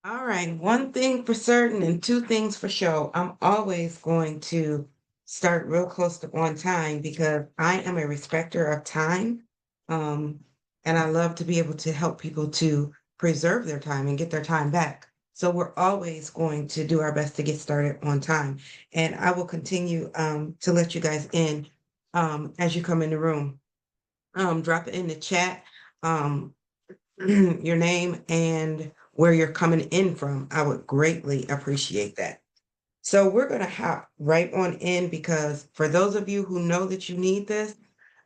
All right, one thing for certain and two things for sure. I'm always going to start real close to on time because I am a respecter of time. Um, and I love to be able to help people to preserve their time and get their time back. So we're always going to do our best to get started on time. And I will continue to let you guys in as you come in the room. Drop it in the chat. Um, your name and where you're coming in from. I would greatly appreciate that. So we're going to hop right on in because for those of you who know that you need this,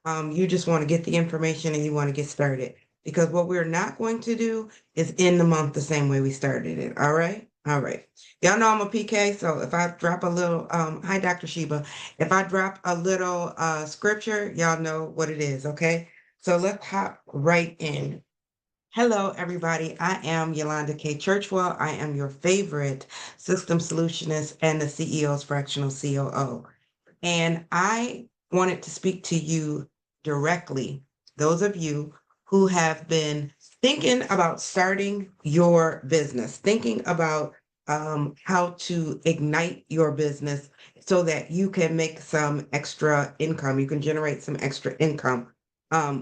you just want to get the information and you want to get started. Because what we're not going to do is end the month the same way we started it. All right. All right. Y'all know I'm a PK. So if I drop a little, hi, Dr. Sheba. If I drop a little scripture, y'all know what it is. Okay. So let's hop right in. Hello, everybody. I am Yolanda K. Churchwell. I am your favorite system solutionist and the CEO's fractional COO. And I wanted to speak to you directly, those of you who have been thinking about starting your business, thinking about how to ignite your business so that you can make some extra income. You can generate some extra income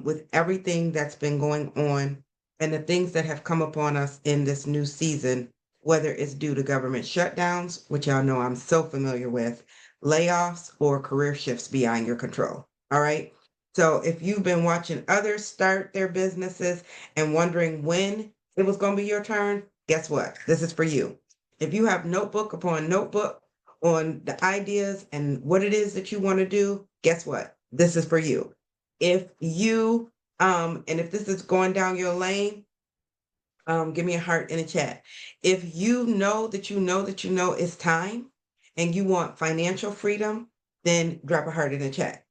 with everything that's been going on and the things that have come upon us in this new season, whether it's due to government shutdowns, which y'all know I'm so familiar with, layoffs, or career shifts beyond your control. All right. So if you've been watching others start their businesses and wondering when it was going to be your turn, guess what? This is for you. If you have notebook upon notebook on the ideas and what it is that you want to do, guess what? This is for you. If you and if this is going down your lane, give me a heart in the chat. If you know that you know that you know it's time and you want financial freedom, then drop a heart in the chat.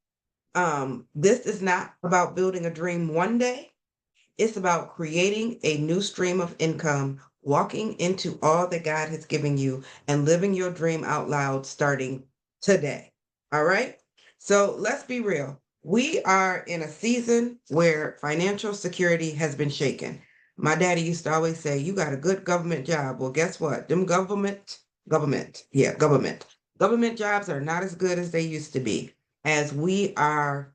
This is not about building a dream one day. It's about creating a new stream of income, walking into all that God has given you and living your dream out loud starting today. All right. So let's be real. We are in a season where financial security has been shaken. My daddy used to always say, you got a good government job. Well, guess what? Them government jobs are not as good as they used to be as we are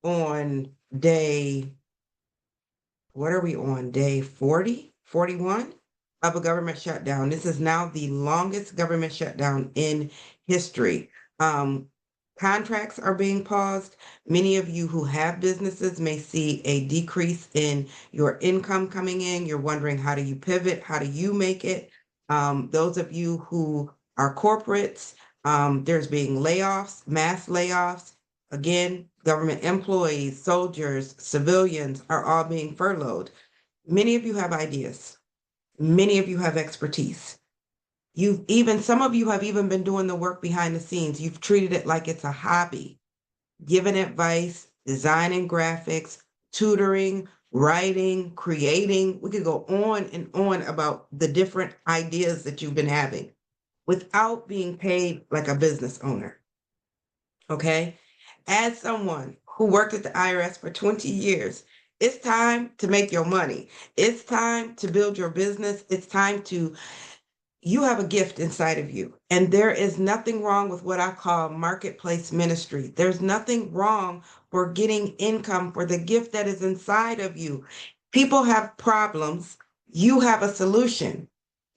on day what are we on? Day 40, 41 of a government shutdown. This is now the longest government shutdown in history. Um, Contracts are being paused. Many of you who have businesses may see a decrease in your income coming in. You're wondering, how do you pivot? How do you make it? Those of you who are corporates, there's being layoffs, mass layoffs. Again, government employees, soldiers, civilians are all being furloughed. Many of you have ideas. Many of you have expertise. Some of you have even been doing the work behind the scenes. You've treated it like it's a hobby, giving advice, designing graphics, tutoring, writing, creating. We could go on and on about the different ideas that you've been having without being paid like a business owner. Okay. As someone who worked at the IRS for 20 years, it's time to make your money. It's time to build your business. It's time to, you have a gift inside of you. And there is nothing wrong with what I call marketplace ministry. There's nothing wrong for getting income for the gift that is inside of you. People have problems. You have a solution.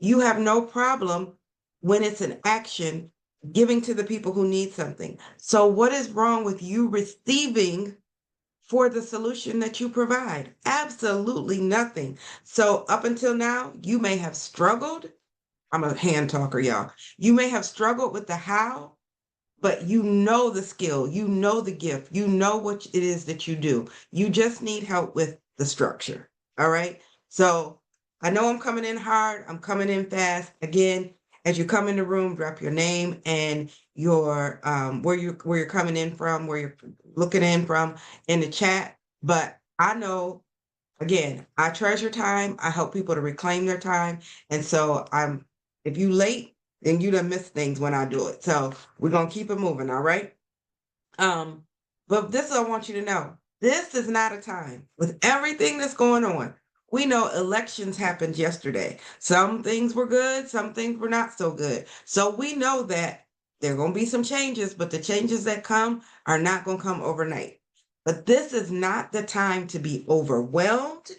You have no problem when it's an action giving to the people who need something. So, what is wrong with you receiving for the solution that you provide? Absolutely nothing. So, up until now, you may have struggled. I'm a hand talker, y'all. You may have struggled with the how, but you know the skill, you know the gift, you know what it is that you do. You just need help with the structure. All right. So I know I'm coming in hard, I'm coming in fast. Again, as you come in the room, drop your name and your where you're coming in from, where you're looking in from in the chat. But I know, again, I treasure time. I help people to reclaim their time. And so if you late, then you done miss things when I do it. So we're gonna keep it moving, all right? Um, but this I want you to know. This is not a time with everything that's going on. We know elections happened yesterday. Some things were good, some things were not so good. So we know that there are going to be some changes, but the changes that come are not going to come overnight. But this is not the time to be overwhelmed.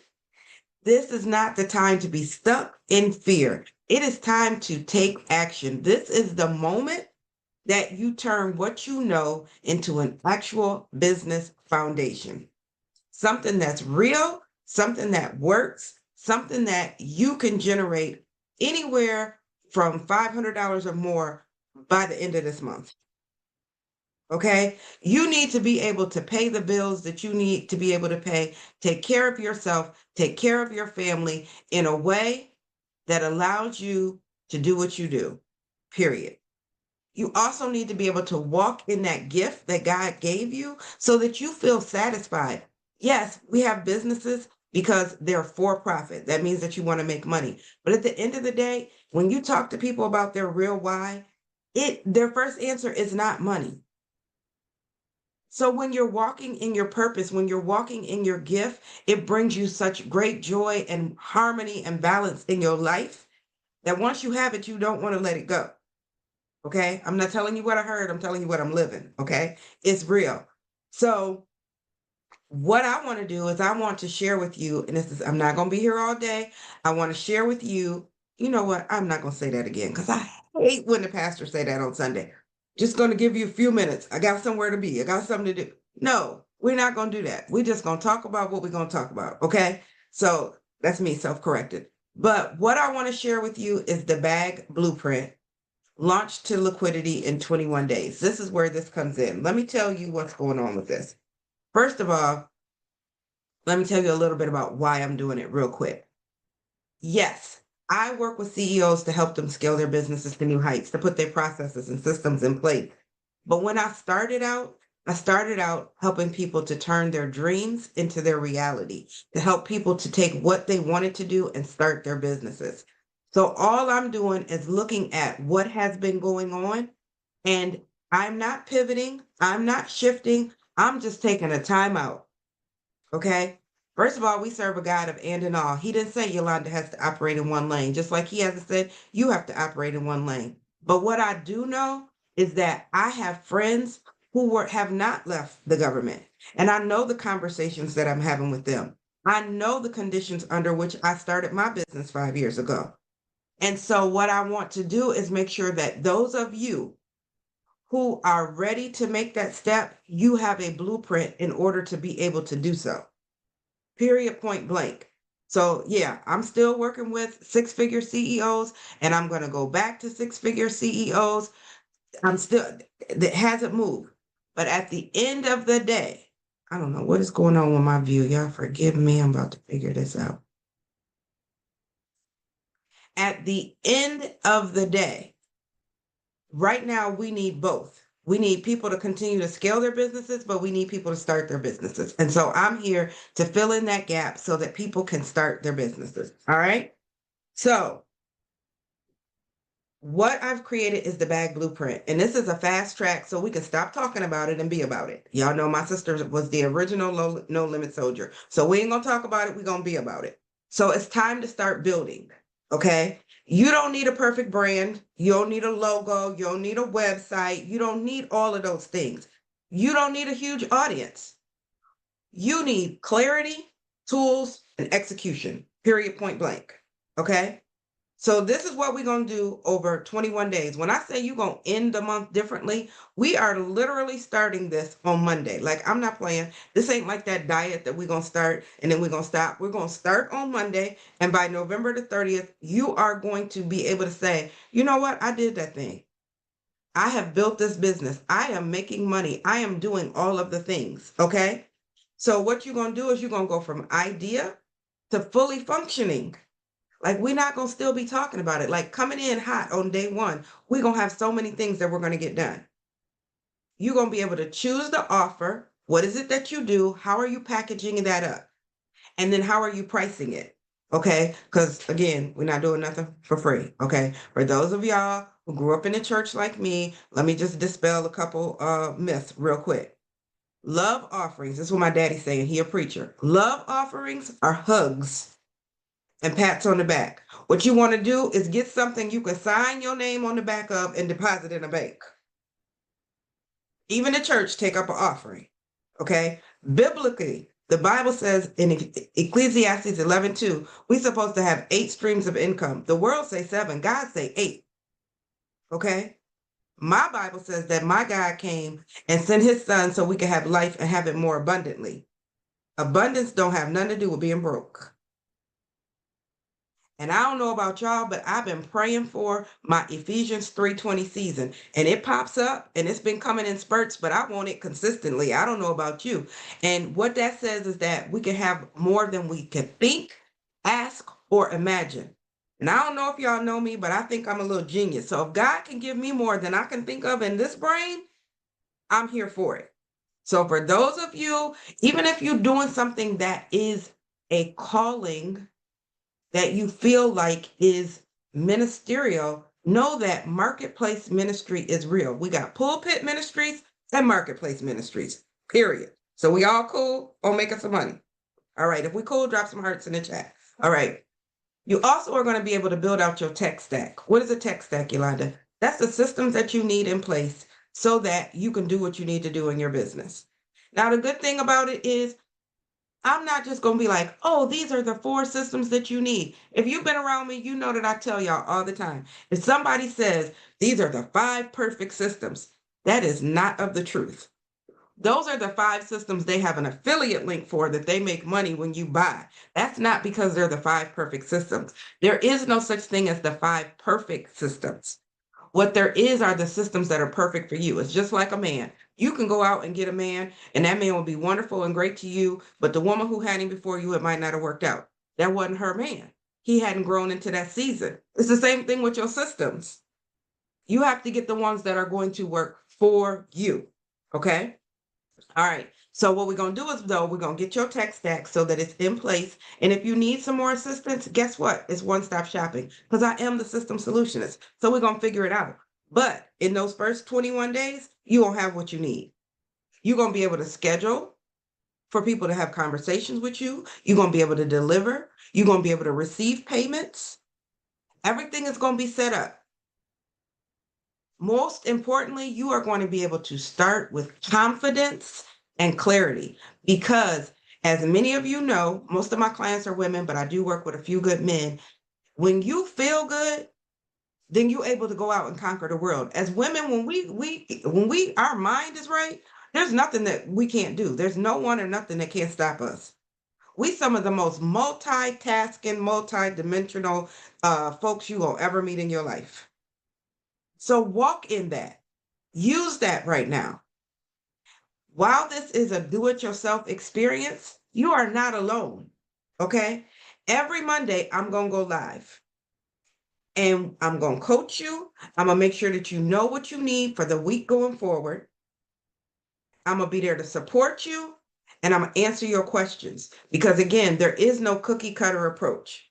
This is not the time to be stuck in fear. It is time to take action. This is the moment that you turn what you know into an actual business foundation, something that's real, something that works, something that you can generate anywhere from $500 or more by the end of this month. Okay. You need to be able to pay the bills that you need to be able to pay, take care of yourself, take care of your family in a way that allows you to do what you do, period. You also need to be able to walk in that gift that God gave you so that you feel satisfied. Yes, we have businesses because they're for profit. That means that you want to make money. But at the end of the day, when you talk to people about their real why, their first answer is not money. So when you're walking in your purpose, when you're walking in your gift, it brings you such great joy and harmony and balance in your life that once you have it, you don't want to let it go. Okay. I'm not telling you what I heard. I'm telling you what I'm living. Okay. It's real. So what I want to do is I want to share with you, and this is, I'm not going to be here all day. I want to share with you, you know what? I'm not going to say that again because I hate when the pastor say that on Sunday. Just going to give you a few minutes. I got somewhere to be. I got something to do. No, we're not going to do that. We're just going to talk about what we're going to talk about. Okay. So that's me self-corrected. But what I want to share with you is the bag blueprint launched to liquidity in 21 days. This is where this comes in. Let me tell you what's going on with this. First of all, let me tell you a little bit about why I'm doing it real quick. Yes, I work with CEOs to help them scale their businesses to new heights, to put their processes and systems in place. But when I started out helping people to turn their dreams into their reality, to help people to take what they wanted to do and start their businesses. So all I'm doing is looking at what has been going on, and I'm not pivoting, I'm not shifting, I'm just taking a time out. Okay. First of all, we serve a God of and all. He didn't say Yolanda has to operate in one lane, just like he hasn't said you have to operate in one lane. But what I do know is that I have friends who have not left the government. And I know the conversations that I'm having with them. I know the conditions under which I started my business 5 years ago. And so what I want to do is make sure that those of you who are ready to make that step, you have a blueprint in order to be able to do so. Period, point blank. So yeah, I'm still working with six-figure CEOs, and I'm going to go back to six-figure CEOs. I'm still, that hasn't moved. But at the end of the day, I don't know what is going on with my view. Y'all forgive me. I'm about to figure this out. At the end of the day, right now, we need both. We need people to continue to scale their businesses, but we need people to start their businesses. And so I'm here to fill in that gap so that people can start their businesses. All right. So what I've created is the bag blueprint. And this is a fast track so we can stop talking about it and be about it. Y'all know my sister was the original no limit soldier. So we ain't going to talk about it. We're going to be about it. So it's time to start building. Okay. You don't need a perfect brand. You don't need a logo. You don't need a website. You don't need all of those things. You don't need a huge audience. You need clarity, tools, and execution, period, point blank. Okay. So this is what we're going to do over 21 days. When I say you're going to end the month differently, we are literally starting this on Monday. Like, I'm not playing. This ain't like that diet that we're going to start and then we're going to stop. We're going to start on Monday. And by November the 30th, you are going to be able to say, you know what? I did that thing. I have built this business. I am making money. I am doing all of the things. Okay. So what you're going to do is you're going to go from idea to fully functioning. Like, we're not going to still be talking about it. Like, coming in hot on day one, we're going to have so many things that we're going to get done. You're going to be able to choose the offer. What is it that you do? How are you packaging that up? And then how are you pricing it? Okay. Because again, we're not doing nothing for free. Okay. For those of y'all who grew up in the church like me, let me just dispel a couple myths real quick. Love offerings. This is what my daddy's saying. He a preacher. Love offerings are hugs and pats on the back. What you want to do is get something you can sign your name on the back of and deposit in a bank. Even the church take up an offering. Okay. Biblically, the Bible says in Ecclesiastes 11:2, we're supposed to have 8 streams of income. The world say 7, God say 8. Okay. My Bible says that my God came and sent his son so we could have life and have it more abundantly. Abundance don't have nothing to do with being broke. And I don't know about y'all, but I've been praying for my Ephesians 3:20 season. And it pops up and it's been coming in spurts, but I want it consistently. I don't know about you. And what that says is that we can have more than we can think, ask, or imagine. And I don't know if y'all know me, but I think I'm a little genius. So if God can give me more than I can think of in this brain, I'm here for it. So for those of you, even if you're doing something that is a calling that you feel like is ministerial, know that marketplace ministry is real. We got pulpit ministries and marketplace ministries, period. So we all cool on making some money. All right. If we cool, drop some hearts in the chat. All right. You also are going to be able to build out your tech stack. What is a tech stack, Yolanda? That's the systems that you need in place so that you can do what you need to do in your business. Now, the good thing about it is I'm not just going to be like, oh, these are the 4 systems that you need. If you've been around me, you know that I tell y'all all the time. If somebody says these are the 5 perfect systems, that is not of the truth. Those are the 5 systems they have an affiliate link for that they make money when you buy. That's not because they're the 5 perfect systems. There is no such thing as the 5 perfect systems. What there is are the systems that are perfect for you. It's just like a man. You can go out and get a man, and that man will be wonderful and great to you, but the woman who had him before you, it might not have worked out. That wasn't her man. He hadn't grown into that season. It's the same thing with your systems. You have to get the ones that are going to work for you. Okay? All right. So what we're going to do is, though, we're going to get your tech stack so that it's in place. And if you need some more assistance, guess what? It's one-stop shopping because I am the system solutionist. So we're going to figure it out. But in those first 21 days, you won't have what you need. You're going to be able to schedule for people to have conversations with you. You're going to be able to deliver. You're going to be able to receive payments. Everything is going to be set up. Most importantly, you are going to be able to start with confidence and clarity because, as many of you know, most of my clients are women, but I do work with a few good men. When you feel good, then you're able to go out and conquer the world. As women, when our mind is right, there's nothing that we can't do. There's no one or nothing that can't stop us. We some of the most multitasking, multi-dimensional folks you will ever meet in your life. So walk in that. Use that right now. While this is a do-it-yourself experience, you are not alone. Okay? Every Monday, I'm going to go live. And I'm going to coach you. I'm going to make sure that you know what you need for the week going forward. I'm going to be there to support you. And I'm going to answer your questions. Because again, there is no cookie cutter approach.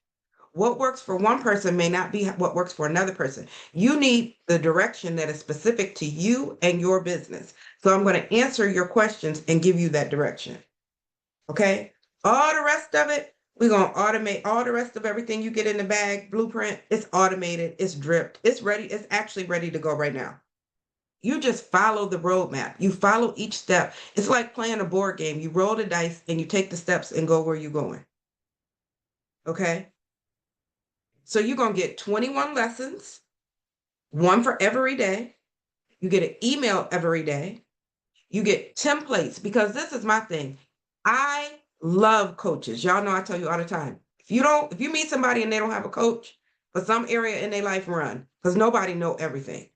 What works for one person may not be what works for another person. You need the direction that is specific to you and your business. So I'm going to answer your questions and give you that direction. Okay? All the rest of it, we're going to automate. All the rest of everything you get in the bag, blueprint, it's automated, it's dripped, it's ready. It's actually ready to go right now. You just follow the roadmap. You follow each step. It's like playing a board game. You roll the dice and you take the steps and go where you're going. Okay? So you're going to get 21 lessons, one for every day. You get an email every day. You get templates because this is my thing. I love coaches. Y'all know I tell you all the time. If you meet somebody and they don't have a coach for some area in their life, run because nobody know everything.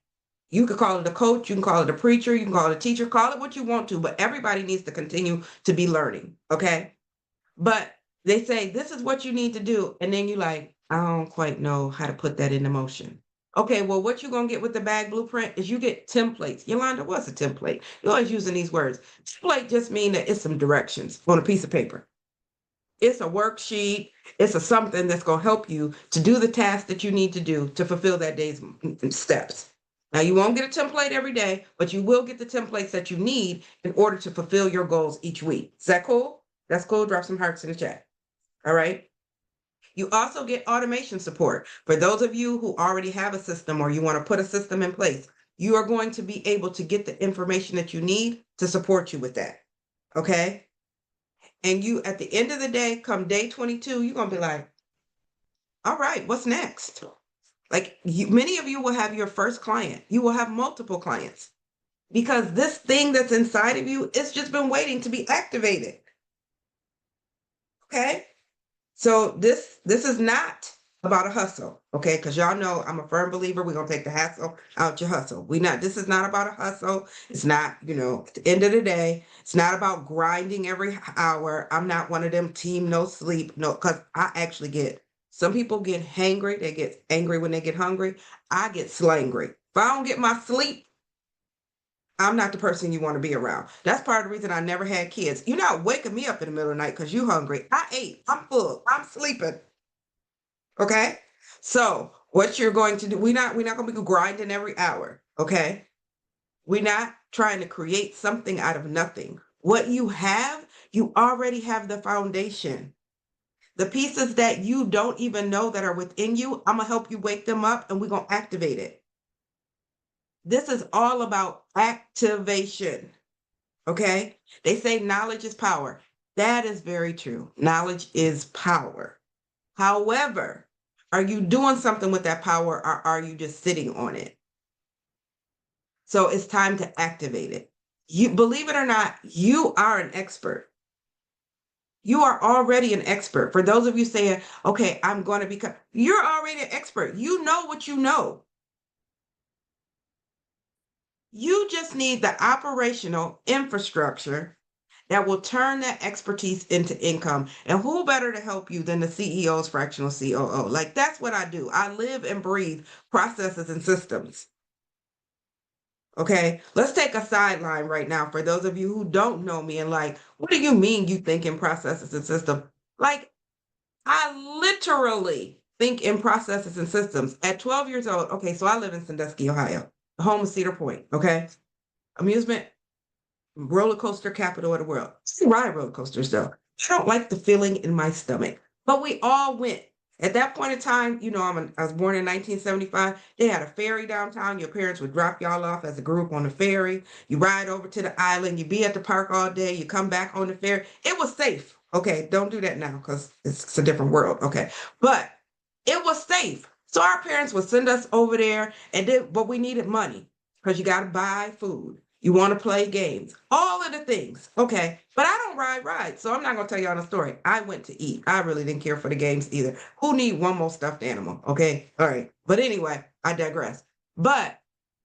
You could call it a coach. You can call it a preacher. You can call it a teacher. Call it what you want to, but everybody needs to continue to be learning. Okay. But they say, this is what you need to do. And then you're like, I don't quite know how to put that into motion. Okay, well, what you're going to get with the bag blueprint is you get templates. Yolanda, what's a template? You're always using these words. Template just means that it's some directions on a piece of paper. It's a worksheet. It's a something that's going to help you to do the task that you need to do to fulfill that day's steps. Now, you won't get a template every day, but you will get the templates that you need in order to fulfill your goals each week. Is that cool? That's cool. Drop some hearts in the chat. All right. You also get automation support. For those of you who already have a system or you want to put a system in place, you are going to be able to get the information that you need to support you with that. Okay. And you, at the end of the day, come day 22, you're going to be like, all right, what's next? Like many of you will have your first client. You will have multiple clients because this thing that's inside of you, it's just been waiting to be activated. Okay. So this is not about a hustle, okay? Because y'all know I'm a firm believer. We're gonna take the hassle out your hustle. This is not about a hustle. It's not, at the end of the day, it's not about grinding every hour. I'm not one of them team no sleep. No, because I actually some people get hangry, they get angry when they get hungry. I get slangry. If I don't get my sleep, I'm not the person you want to be around. That's part of the reason I never had kids. You're not waking me up in the middle of the night because you hungry. I ate. I'm full. I'm sleeping. Okay. So what you're going to do, we're not going to be grinding every hour. Okay. We're not trying to create something out of nothing. What you have, you already have the foundation. The pieces that you don't even know that are within you, I'm going to help you wake them up and we're going to activate it. This is all about activation. Okay. They say knowledge is power. That is very true. Knowledge is power. However, are you doing something with that power or are you just sitting on it? So it's time to activate it. You believe it or not, you are an expert. You are already an expert. For those of you saying, okay, I'm going to become, you're already an expert. You know what you know. You just need the operational infrastructure that will turn that expertise into income. And who better to help you than the CEO's fractional COO? Like that's what I do. I live and breathe processes and systems. Okay, let's take a sideline right now for those of you who don't know me and like, what do you mean you think in processes and systems? Like, I literally think in processes and systems. At 12 years old, okay, so I live in Sandusky, Ohio, the home of Cedar Point, okay? Amusement roller coaster capital of the world. I ride roller coasters though. I don't like the feeling in my stomach, but we all went. At that point in time, I was born in 1975. They had a ferry downtown. Your parents would drop y'all off as a group on the ferry. You ride over to the island. You be at the park all day. You come back on the ferry. It was safe. Okay, don't do that now because it's a different world. Okay, but it was safe. So our parents would send us over there, but we needed money because you got to buy food. You want to play games, all of the things. Okay. But I don't ride rides. So I'm not going to tell y'all the story. I went to eat. I really didn't care for the games either. Who need one more stuffed animal? Okay. All right. But anyway, I digress. But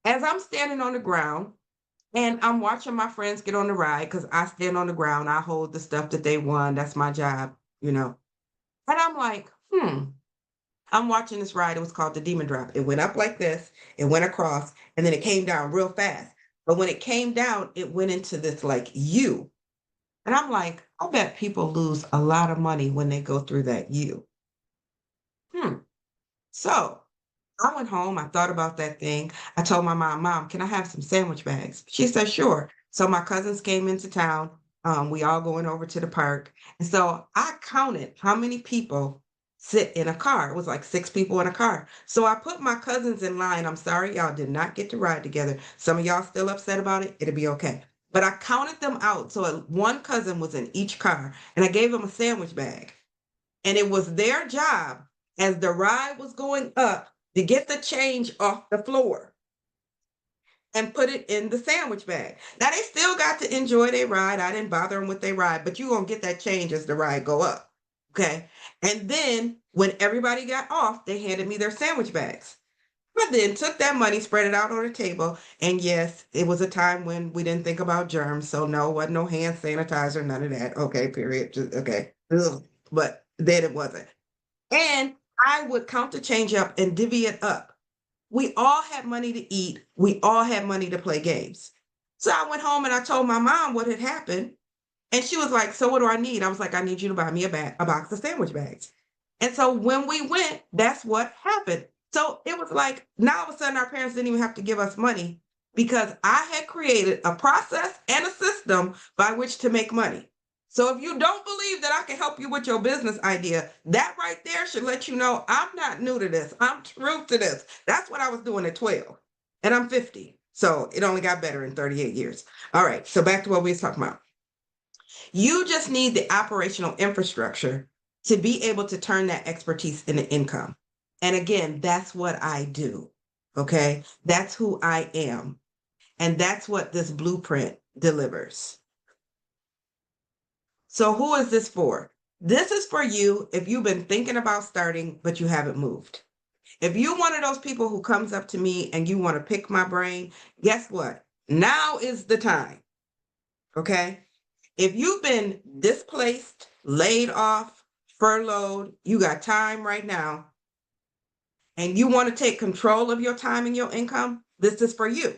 as I'm standing on the ground and I'm watching my friends get on the ride, because I stand on the ground, I hold the stuff that they won. That's my job, you know. And I'm like, I'm watching this ride. It was called the Demon Drop. It went up like this, it went across, and then it came down real fast. But when it came down, it went into this like U. And I'm like, I bet people lose a lot of money when they go through that U. Hmm. So I went home. I thought about that thing. I told my Mom, can I have some sandwich bags? She said, sure. So my cousins came into town. We all going over to the park. And so I counted how many people sit in a car. It was like 6 people in a car. So I put my cousins in line. I'm sorry, y'all did not get to ride together. Some of y'all still upset about it. It'll be okay. But I counted them out. So one cousin was in each car and I gave them a sandwich bag. And it was their job as the ride was going up to get the change off the floor and put it in the sandwich bag. Now they still got to enjoy their ride. I didn't bother them with their ride, but you're gonna get that change as the ride go up. Okay. And then when everybody got off, they handed me their sandwich bags. I then took that money, spread it out on the table. And yes, it was a time when we didn't think about germs. So no, wasn't no hand sanitizer, none of that. Okay, period. Just, okay. Ugh. But then it wasn't. And I would count the change up and divvy it up. We all had money to eat. We all had money to play games. So I went home and I told my mom what had happened. And she was like, so what do I need? I was like, I need you to buy me a box of sandwich bags. And so when we went, that's what happened. So it was like, now all of a sudden our parents didn't even have to give us money because I had created a process and a system by which to make money. So if you don't believe that I can help you with your business idea, that right there should let you know I'm not new to this. I'm true to this. That's what I was doing at 12. And I'm 50. So it only got better in 38 years. All right. So back to what we was talking about. You just need the operational infrastructure to be able to turn that expertise into income. And again, that's what I do. Okay. That's who I am. And that's what this blueprint delivers. So who is this for? This is for you if you've been thinking about starting, but you haven't moved. If you're one of those people who comes up to me and you want to pick my brain, guess what? Now is the time. Okay. If you've been displaced, laid off, furloughed, you got time right now, and you want to take control of your time and your income, this is for you.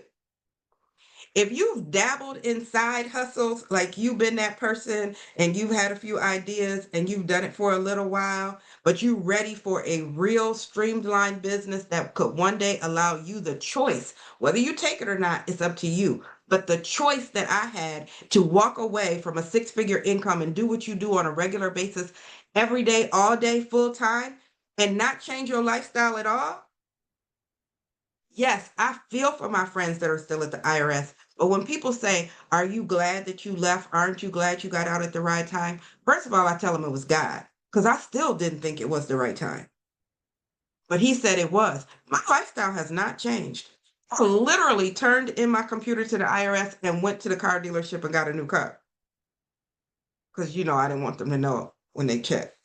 If you've dabbled in side hustles, like you've been that person and you've had a few ideas and you've done it for a little while, but you're ready for a real streamlined business that could one day allow you the choice, whether you take it or not, it's up to you. But the choice that I had to walk away from a six-figure income and do what you do on a regular basis, every day, all day, full time, and not change your lifestyle at all. Yes, I feel for my friends that are still at the IRS. But when people say, are you glad that you left? Aren't you glad you got out at the right time? First of all, I tell them it was God because I still didn't think it was the right time. But he said it was. My lifestyle has not changed. I literally turned in my computer to the IRS and went to the car dealership and got a new car. Because, I didn't want them to know when they checked.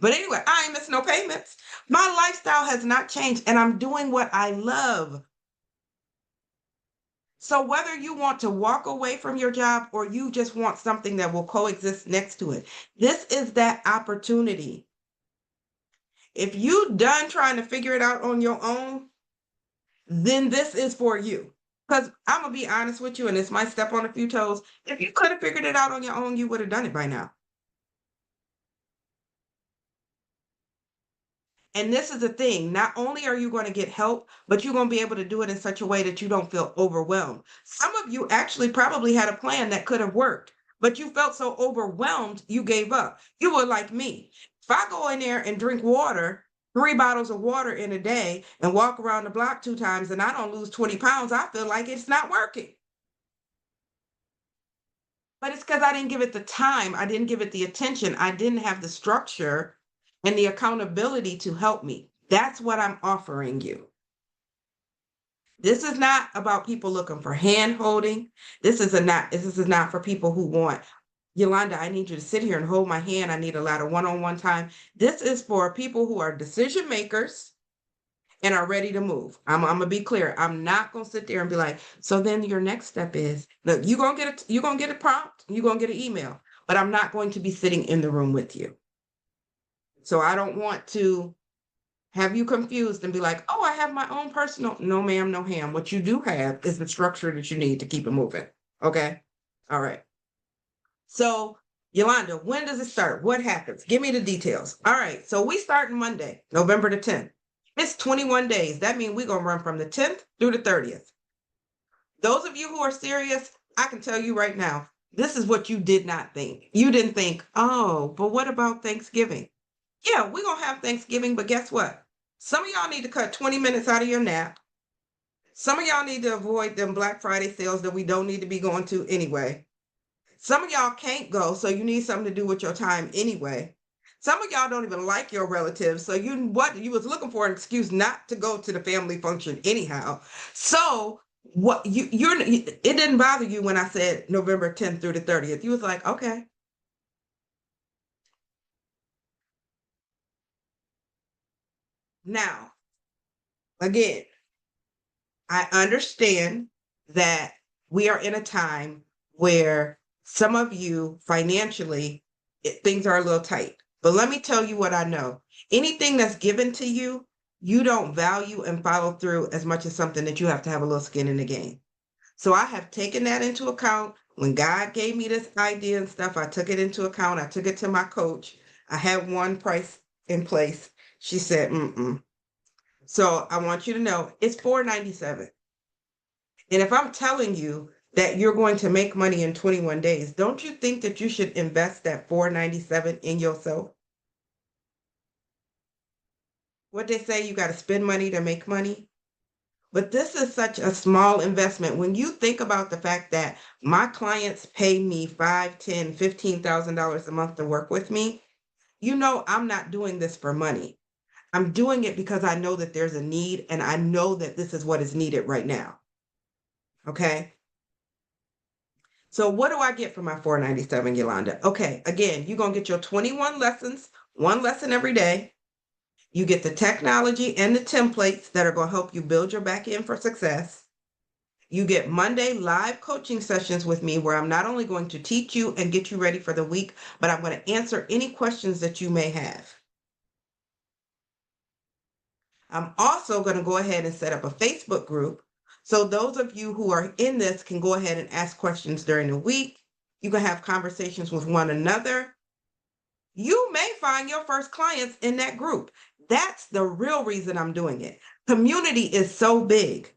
But anyway, I ain't missing no payments. My lifestyle has not changed and I'm doing what I love. So whether you want to walk away from your job or you just want something that will coexist next to it, this is that opportunity. If you done trying to figure it out on your own, then this is for you. Because I'm going to be honest with you, and this might step on a few toes. If you could have figured it out on your own, you would have done it by now. And this is the thing, not only are you going to get help, but you're going to be able to do it in such a way that you don't feel overwhelmed. Some of you actually probably had a plan that could have worked, but you felt so overwhelmed, you gave up. You were like me. If I go in there and drink water, 3 bottles of water in a day, and walk around the block 2 times and I don't lose 20 pounds, I feel like it's not working. But it's because I didn't give it the time. I didn't give it the attention. I didn't have the structure and the accountability to help me. That's what I'm offering you. This is not about people looking for hand holding. This is not for people who want, Yolanda, I need you to sit here and hold my hand. I need a lot of one-on-one time. This is for people who are decision makers and are ready to move. I'm gonna be clear. I'm not gonna sit there and be like, so then your next step is, look, you're gonna get a prompt, you're gonna get an email, but I'm not going to be sitting in the room with you. So I don't want to have you confused and be like, oh, I have my own personal. No, ma'am, no, ham. What you do have is the structure that you need to keep it moving. Okay. All right. So, Yolanda, when does it start? What happens? Give me the details. All right. So we start Monday, November the 10th. It's 21 days. That means we're going to run from the 10th through the 30th. Those of you who are serious, I can tell you right now, this is what you did not think. You didn't think, oh, but what about Thanksgiving? Yeah, we're going to have Thanksgiving, but guess what? Some of y'all need to cut 20 minutes out of your nap. Some of y'all need to avoid them Black Friday sales that we don't need to be going to anyway. Some of y'all can't go, so you need something to do with your time anyway. Some of y'all don't even like your relatives, so you was looking for an excuse not to go to the family function anyhow. So what it didn't bother you when I said November 10th through the 30th. You was like, okay. Now, again, I understand that we are in a time where some of you financially, things are a little tight. But let me tell you what I know. Anything that's given to you, you don't value and follow through as much as something that you have to have a little skin in the game. So I have taken that into account. When God gave me this idea and stuff, I took it into account. I took it to my coach. I had one price in place. She said, mm-mm. So I want you to know it's $497. And if I'm telling you that you're going to make money in 21 days, don't you think that you should invest that $497 in yourself? What they say, you got to spend money to make money. But this is such a small investment. When you think about the fact that my clients pay me $5, $10, $15,000 a month to work with me, you know I'm not doing this for money. I'm doing it because I know that there's a need and I know that this is what is needed right now. Okay. So what do I get for my $497, Yolanda? Okay, again, you're gonna get your 21 lessons, one lesson every day. You get the technology and the templates that are gonna help you build your back end for success. You get Monday live coaching sessions with me where I'm not only going to teach you and get you ready for the week, but I'm going to answer any questions that you may have. I'm also going to go ahead and set up a Facebook group. So those of you who are in this can go ahead and ask questions during the week. You can have conversations with one another. You may find your first clients in that group. That's the real reason I'm doing it. Community is so big.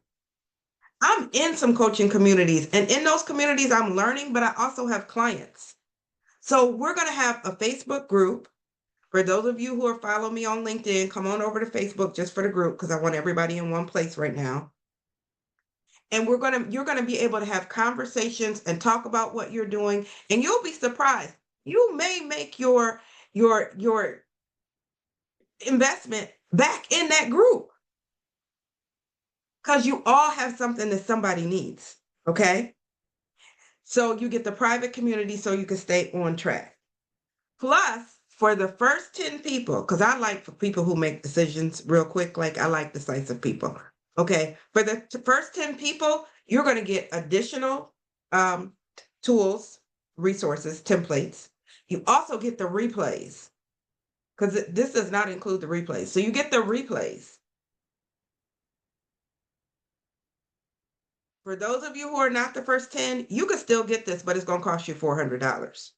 I'm in some coaching communities, and in those communities, I'm learning, but I also have clients. So we're going to have a Facebook group. For those of you who are following me on LinkedIn, come on over to Facebook just for the group because I want everybody in one place right now. And you're going to be able to have conversations and talk about what you're doing, and you'll be surprised. You may make your investment back in that group because you all have something that somebody needs. Okay. So you get the private community so you can stay on track. Plus, for the first 10 people, because I like for people who make decisions real quick, like I like decisive people. Okay. For the first 10 people, you're going to get additional tools, resources, templates. You also get the replays because this does not include the replays. So you get the replays. For those of you who are not the first 10, you can still get this, but it's going to cost you $400.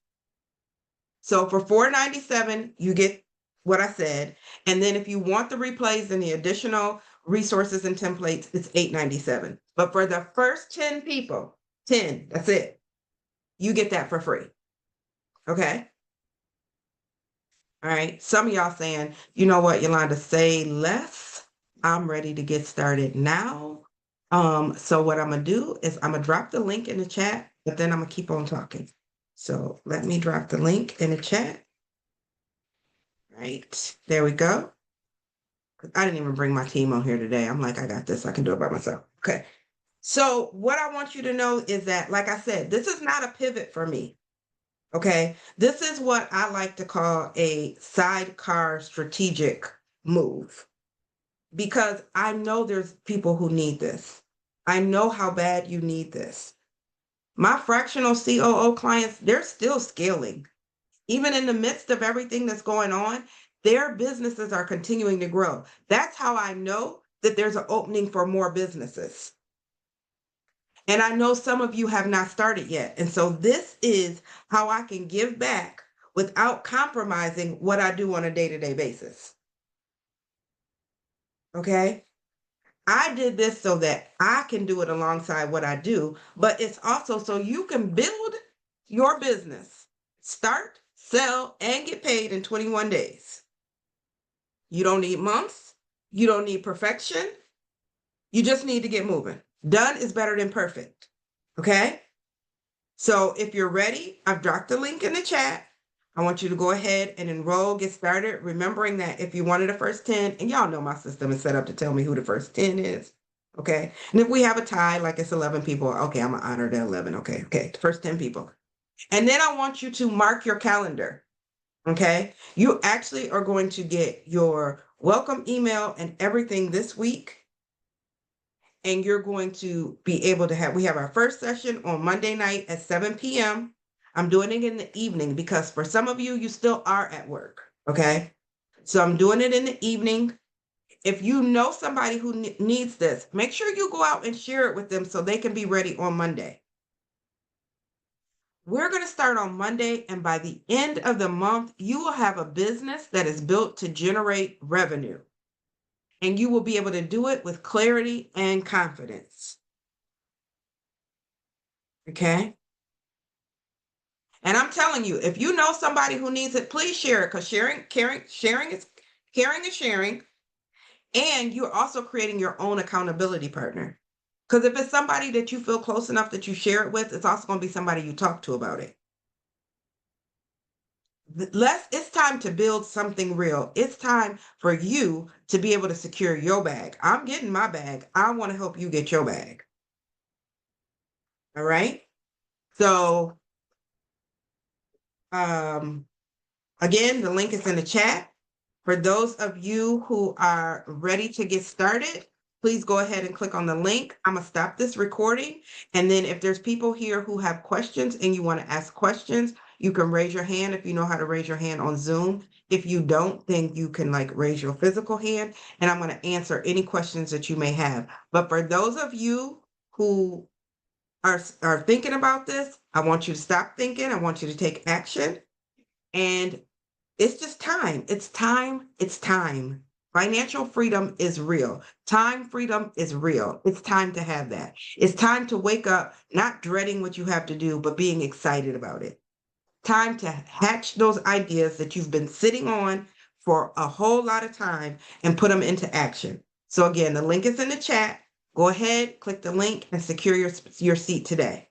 So for $497, you get what I said. And then if you want the replays and the additional resources and templates, it's $897. But for the first 10 people, 10, that's it. You get that for free. Okay. All right. Some of y'all saying, you know what, Yolanda, say less. I'm ready to get started now. So what I'm going to do is I'm going to drop the link in the chat, but then I'm going to keep on talking. So let me drop the link in the chat. Right, there we go. I didn't even bring my team on here today. I'm like, I got this. I can do it by myself. Okay. So what I want you to know is that, like I said, this is not a pivot for me. Okay. This is what I like to call a sidecar strategic move because I know there's people who need this. I know how bad you need this. My fractional COO clients, they're still scaling. Even in the midst of everything that's going on, their businesses are continuing to grow. That's how I know that there's an opening for more businesses. And I know some of you have not started yet. And so this is how I can give back without compromising what I do on a day-to-day basis. Okay? I did this so that I can do it alongside what I do, but it's also so you can build your business, start, sell, and get paid in 21 days. You don't need months. You don't need perfection. You just need to get moving. Done is better than perfect. Okay? So if you're ready, I've dropped the link in the chat. I want you to go ahead and enroll, get started, remembering that if you're one of the first 10, and y'all know my system is set up to tell me who the first 10 is. Okay. And if we have a tie, like it's 11 people, okay, I'm going to honor the 11. Okay. The first 10 people. And then I want you to mark your calendar. Okay. You actually are going to get your welcome email and everything this week. And you're going to be able to we have our first session on Monday night at 7 p.m. I'm doing it in the evening because for some of you, you still are at work. Okay. So I'm doing it in the evening. If you know somebody who needs this, make sure you go out and share it with them so they can be ready on Monday. We're going to start on Monday, and by the end of the month, you will have a business that is built to generate revenue. And you will be able to do it with clarity and confidence. Okay. And I'm telling you, if you know somebody who needs it, please share it, because sharing is sharing. And you're also creating your own accountability partner. Because if it's somebody that you feel close enough that you share it with, it's also going to be somebody you talk to about it. It's time to build something real. It's time for you to be able to secure your bag. I'm getting my bag. I want to help you get your bag. All right. So, um, again, the link is in the chat. For those of you who are ready to get started, please go ahead and click on the link. I'm gonna stop this recording. And then if there's people here who have questions and you want to ask questions, you can raise your hand if you know how to raise your hand on Zoom. If you don't, then you can like raise your physical hand and I'm gonna answer any questions that you may have. But for those of you who are thinking about this, I want you to stop thinking. I want you to take action. And it's just time. It's time. It's time. Financial freedom is real. Time freedom is real. It's time to have that. It's time to wake up, not dreading what you have to do, but being excited about it. Time to hatch those ideas that you've been sitting on for a whole lot of time and put them into action. So again, the link is in the chat. Go ahead, click the link and secure your seat today.